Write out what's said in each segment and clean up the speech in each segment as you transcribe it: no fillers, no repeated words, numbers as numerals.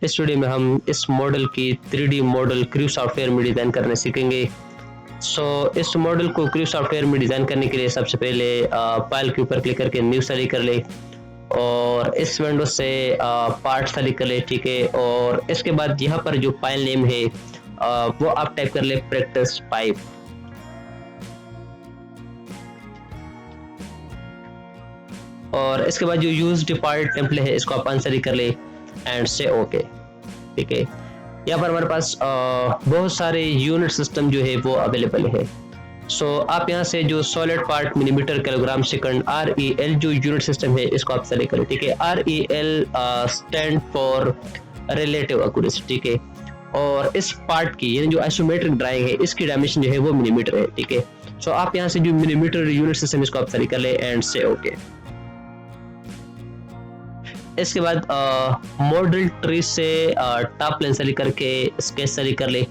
इस वीडियो में हम इस मॉडल की 3D मॉडल क्रू सॉफ्टवेयर में डिज़ाइन करने सीखेंगे। इस मॉडल को क्रू सॉफ्टवेयर में डिज़ाइन करने के लिए सबसे पहले फाइल के ऊपर क्लिक करके न्यू सेलेक्ट कर ले और इस विंडो से पार्ट सेलेक्ट कर ले, ठीक है। और इसके बाद यहाँ पर जो फाइल नेम है वो आप टाइप कर ले प्रैक्टिस पाइप। और इसके बाद जो यूज्ड पार्ट टेम्पलेट है इसको आप अनसेलेक्ट कर ले एंड से ओके, ठीक है। यहाँ पर हमारे पास बहुत सारे यूनिट सिस्टम जो है वो अवेलेबल है। आप यहाँ से जो solid part millimetre kilogram second REL जो यूनिट सिस्टम है इसको आप सेलेक्ट करें, ठीक है। REL stand for relative accuracy, ठीक है। और इस पार्ट की यानी जो आइसोमेट्रिक ड्राइंग है इसकी डायमेंशन जो है वो मिलीमीटर है, ठीक है। आप यहाँ से जो मिलीमीटर यूनिट सिस्टम इसको आप सेलेक्ट कर ले एंड से ओके। इसके बाद मॉडल ट्री से टॉप प्लेन सेलेक्ट करके स्केच सेलेक्ट कर ले,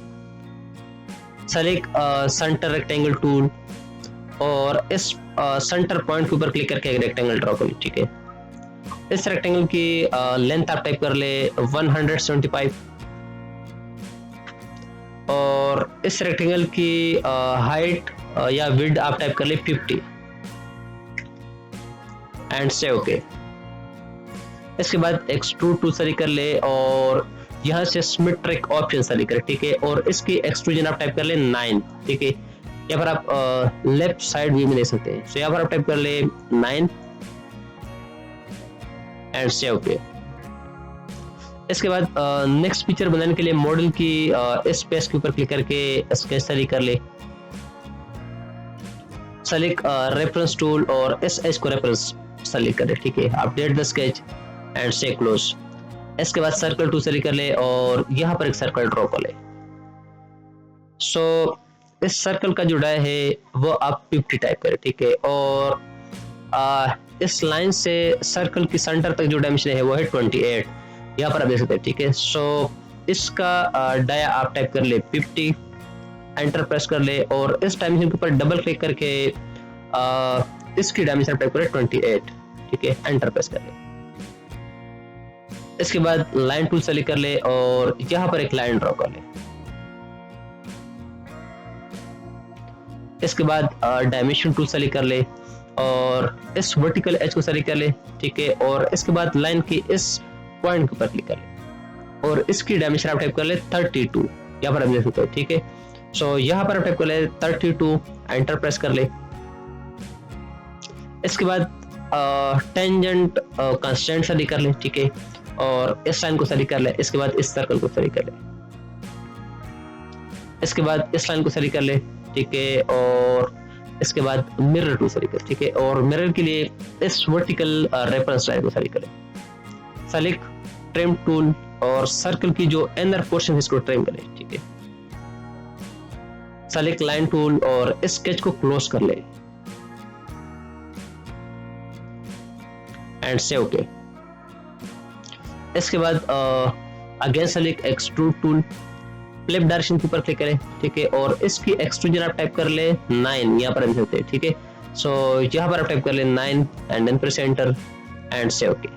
सेलेक्ट सेंटर रेक्टेंगल टूल और इस सेंटर पॉइंट के ऊपर क्लिक करके एक रेक्टेंगल ड्रॉ कर ले, ठीक है। इस रेक्टेंगल की लेंथ आप टाइप कर ले 175 और इस रेक्टेंगल की हाइट या विड्थ आप टाइप कर ले 50 एंड से ओके। इसके बाद एक्सट्रूड टूल सेलेक्ट कर ले और यहाँ से सिमेट्रिक ऑप्शन सेलेक्ट कर, ठीक है। और इसकी एक्सट्रूजन आप टाइप कर ले 9, ठीक है। यहाँ पर आप लेफ्ट साइड व्यू में ले सकते हैं। यहाँ पर आप टाइप कर ले 9 एंड से ओके। इसके बाद नेक्स्ट पिक्चर बनाने के लिए मॉडल की इस स्पेस के ऊपर क्लिक करके स्केच सेलेक्ट कर ले, सेलेक्ट रेफरेंस टूल और इस एज को रेफरेंस सेलेक्ट कर ले, ठीक है। अपडेट द स्केच एंड से क्लोज। इसके बाद सर्कल टू सेलेक्ट कर ले और यहाँ पर एक सर्कल ड्रॉ कर ले। इस सर्कल का जो डाय है वो आप 50 टाइप करें, ठीक है। और इस लाइन से सर्कल की सेंटर तक जो डायमेंशन है वो है 28, यहाँ पर आप देख सकते हैं, ठीक है। इसका डाया आप टाइप कर ले 50, एंटर प्रेस कर ले और इस डायमेंशन के ऊपर डबल क्लिक करके इसकी डायमेंशन टाइप करें 28, ठीक है। एंटर प्रेस कर ले। इसके बाद लाइन टूल सेलेक्ट कर ले और यहां पर एक लाइन ड्रॉ कर ले। इसके बाद डायमेंशन टूल सेलेक्ट कर ले और इस वर्टिकल एज को सेलेक्ट कर ले, ठीक है। और इसके बाद लाइन की इस पॉइंट के ऊपर क्लिक कर ले और इसकी डायमेंशन आप टाइप कर ले 32, यहाँ पर आप देख सकते हो, ठीक है। यहाँ पर आप टाइप कर ले 32, एंटर प्रेस कर ले। इसके बाद टेंजेंट कंस्टेंट सेलेक्ट कर ले, ठीक है। और इस लाइन को सेलेक्ट कर ले। इसके बाद इस सर्कल को सेलेक्ट कर ले। इसके बाद इस लाइन को सेलेक्ट कर ले, ठीक है। और इसके बाद मिरर टू सेलेक्ट कर, ठीक है। और मिरर के लिए इस वर्टिकल रेफरेंस लाइन को सेलेक्ट कर ले, सेलेक्ट ट्रिम टूल और सर्कल की जो इनर पोर्शन है इसको ट्रिम कर ले, ठीक है। सेलेक्ट लाइन टूल और इस स्केच को क्लोज कर ले एंड से ओके। इसके बाद again select extrude tool, flip direction के ऊपर क्लिक करें, ठीक है। और इसकी एक्सट्रूजन आप टाइप कर ले 9, यहाँ पर हम सकते हैं, ठीक है। यहाँ पर आप टाइप कर ले 9 and then press enter and से ओके।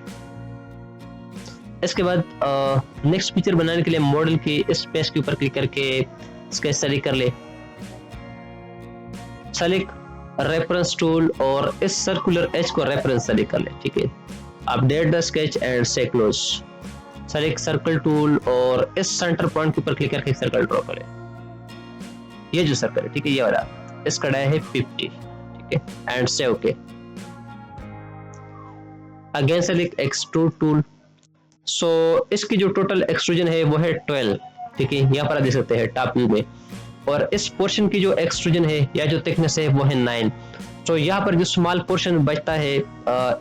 इसके बाद नेक्स्ट पिक्चर बनाने के लिए मॉडल की इस स्पेस के ऊपर क्लिक करके स्केच सेलेक्ट कर ले, सेलेक्ट रेफरेंस टूल और इस सर्कुलर एज को रेफरेंस सेलेक्ट कर ले, ठीक है। अपडेट द स्केच एंड से क्लोज। सेलेक्ट सर्कल टूल और इस सेंटर पॉइंट के ऊपर क्लिक करके सर्कल ड्रॉ करें। ये जो सर्कल है, ठीक है, ये वाला, इसका डाया है 50, ठीक है। एंड से okay. Again select extrude tool. इसकी जो टोटल एक्सट्रूजन है वो है 12, ठीक है। यहाँ पर आप देख सकते हैं टॉप व्यू में। और इस पोर्शन की जो एक्सट्रूजन है या जो थिकनेस है वो है 9। यहाँ पर जो स्मॉल पोर्शन बचता है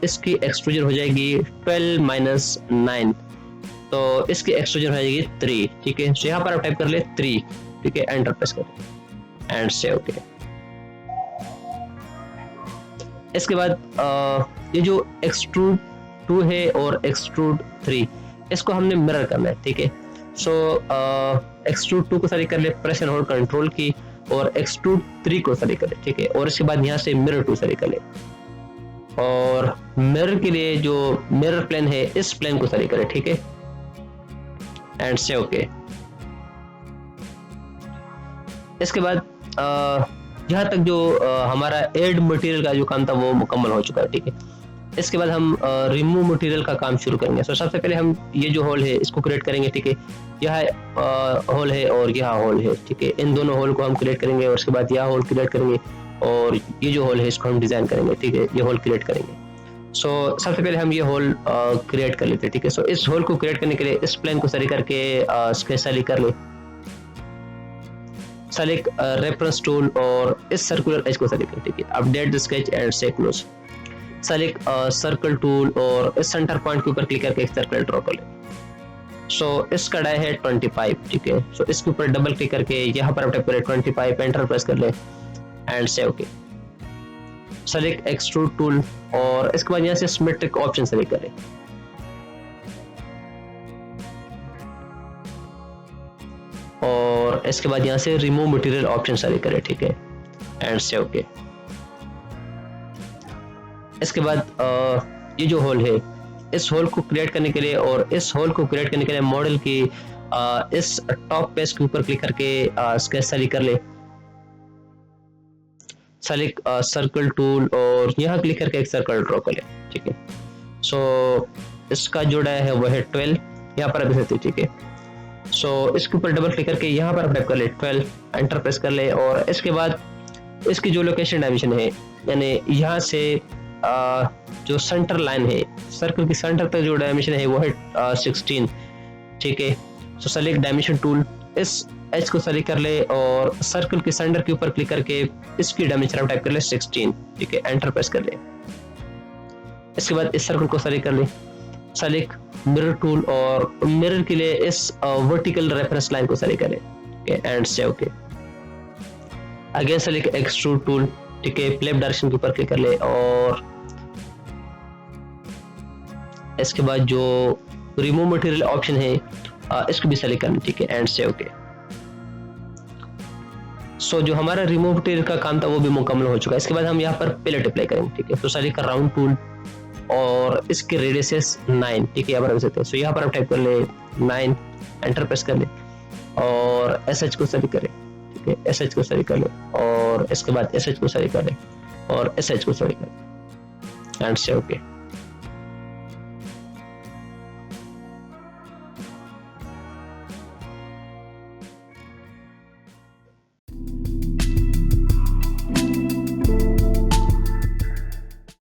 इसकी एक्सट्रूजन हो जाएगी 12 माइनस 9, तो इसकी एक्सट्रूजन हो जाएगी 3, ठीक है। यहाँ पर आप टाइप कर ले 3, ठीक है। एंटर प्रेस कर एंड से ओके। इसके बाद ये जो एक्सट्रूड 2 है और एक्सट्रूड 3 इसको हमने मिरर करना है, ठीक है। एक्सट्रूड 2 को सेलेक्ट कर ले, प्रेस एंड होल्ड कंट्रोल की और एक्सट्रूड 3 को सेलेक्ट कर ले, ठीक है। और इसके बाद यहाँ से मिरर 2 सेलेक्ट कर ले और मिरर के लिए जो मिरर प्लेन है इस प्लेन को सेलेक्ट करें, ठीक है। एंड से ओके। इसके बाद यहाँ तक जो हमारा ऐड मटेरियल का जो काम था वो मुकम्मल हो चुका है, ठीक है। इसके बाद हम रिमूव मटेरियल का काम शुरू करेंगे। सो सबसे पहले हम ये जो होल है इसको क्रिएट करेंगे, ठीक है। यह होल है और यह होल है, ठीक है। इन दोनों होल को हम क्रिएट करेंगे और उसके बाद यह होल क्रिएट करेंगे और ये जो होल है इसको हम डिजाइन करेंगे, ठीक है। ये होल क्रिएट करेंगे। सो सबसे पहले हम ये होल क्रिएट कर लेते हैं, ठीक है। सो इस होल को क्रिएट करने के लिए इस प्लेन को सेलेक्ट करके स्केच सेलेक्ट कर ले, सेलेक्ट रेफरेंस टूल और इस सर्कुलर एज को सेलेक्ट कर, ठीक है। अपडेट द स्केच एंड से क्लोज। सेलेक्ट सर्कल टूल और इस सेंटर पॉइंट के ऊपर क्लिक करके एक सर्कल ड्रॉ कर ले। सो इसका डाय है 25, ठीक है। सो इसके ऊपर डबल क्लिक करके यहाँ पर टाइप करें 25, एंटर प्रेस कर ले एंड से ओके। सेलेक्ट एक्सट्रूड टूल और इसके बाद यहाँ से सिमेट्रिक ऑप्शन सेलेक्ट करें। और इसके बाद यहाँ से रिमूव मटेरियल ऑप्शन सेलेक्ट करें, ठीक है, एंड से ओके। इसके बाद ये जो होल है इस होल को क्रिएट करने के लिए और इस होल को क्रिएट करने के लिए मॉडल की इस टॉप पेज के ऊपर क्लिक करके स्केच सेलेक्ट कर ले। सेलेक्ट सर्कल टूल और यहाँ क्लिक करके एक सर्कल ड्रॉ कर ले, ठीक है। सो इसका जो डाया है वह है 12, यहाँ पर अभी से, ठीक है। सो इसके ऊपर डबल क्लिक करके यहाँ पर टाइप कर ले 12, एंटर प्रेस कर ले और इसके बाद इसकी जो लोकेशन डायमेंशन है यानी यहाँ से जो सेंटर लाइन है सर्कल की सेंटर तक जो डायमेंशन है वो है 16, ठीक है। सो सेलेक्ट डायमेंशन टूल, इस एच को सेलेक्ट कर ले और सर्कल के सेंटर के ऊपर क्लिक करके इसकी डायमेंशन टाइप कर ले 16, ठीक है, एंटर प्रेस कर ले। इसके बाद इस सर्कल को सेलेक्ट कर ले, सेलेक्ट मिरर टूल और मिरर के लिए इस वर्टिकल रेफरेंस लाइन को सेलेक्ट करें, ठीक है, एंड से okay. Again select extrude tool, ठीक है, फ्लिप डायरेक्शन के ऊपर क्लिक कर ले और इसके बाद जो रिमूव मटेरियल ऑप्शन है इसको भी सेलेक्ट करना, ठीक है, एंड से ओके। सो जो हमारा रिमूव मटेरियल का काम था वो भी मुकम्मल हो चुका है। इसके बाद हम यहाँ पर पिलेट अप्लाई करेंगे, ठीक है। तो सेलेक्ट कर राउंड टूल और इसके रेडियस 9, ठीक है, यहाँ पर हम सकते हैं। सो यहाँ पर हम टाइप कर ले 9, एंटर प्रेस कर ले और SH को सेलेक्ट करें, ठीक है, SH को सेलेक्ट कर ले और इसके बाद SH को सेलेक्ट कर ले और SH को सेलेक्ट कर ले एंड से ओके।